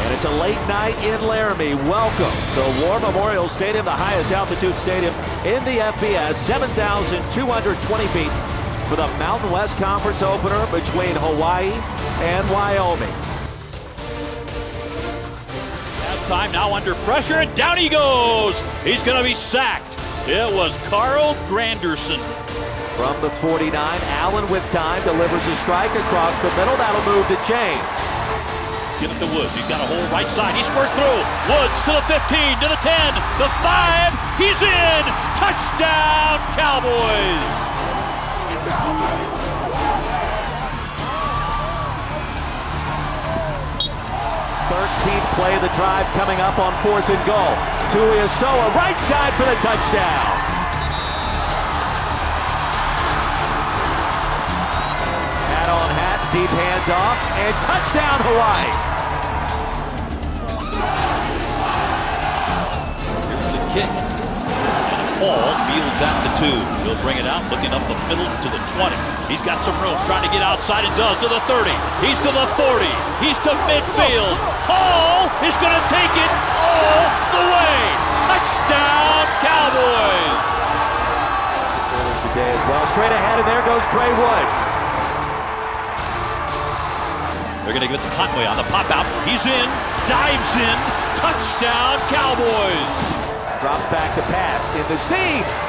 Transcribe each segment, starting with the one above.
And it's a late night in Laramie. Welcome to War Memorial Stadium, the highest altitude stadium in the FBS, 7,220 feet for the Mountain West Conference opener between Hawaii and Wyoming. Time now under pressure, and down he goes. He's going to be sacked. It was Carl Granderson. From the 49, Allen with time delivers a strike across the middle. That'll move to James. Give it to Woods. He's got a hole right side. He squares through. Woods to the 15, to the 10, the 5. He's in. Touchdown, Cowboys. 13th play of the drive coming up on 4th and goal. Tuiasoa, right side for the touchdown. Hat on hat, deep handoff, and touchdown Hawaii. Here's the kick. And Hall fields at the 2. He'll bring it out, looking up the middle to the 20. He's got some room, trying to get outside and does, to the 30. He's to the 40. He's to midfield. Hall is going to take it all the way. Touchdown, Cowboys. Today as well. Straight ahead, and there goes Trey Woods. They're going to give it to Conway on the pop out. He's in, dives in. Touchdown, Cowboys. Drops back to pass in the C.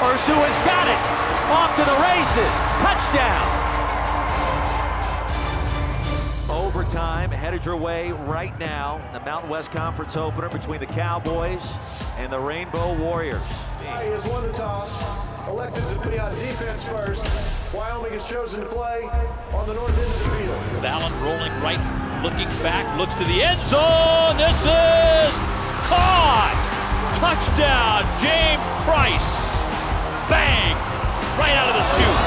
Ursua's got it. Off to the races. Touchdown. Overtime headed your way right now. The Mountain West Conference opener between the Cowboys and the Rainbow Warriors. He has won the toss, elected to be on defense first. Wyoming has chosen to play on the north end of the field. With Allen rolling right, looking back, looks to the end zone. This is caught. Touchdown, James Price. Bang. Right out of the chute.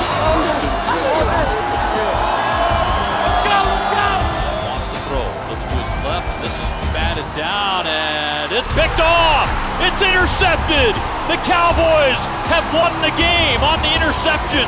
Wants to throw. Looks to his left. This is batted down, and it's picked off. It's intercepted. The Cowboys have won the game on the interception.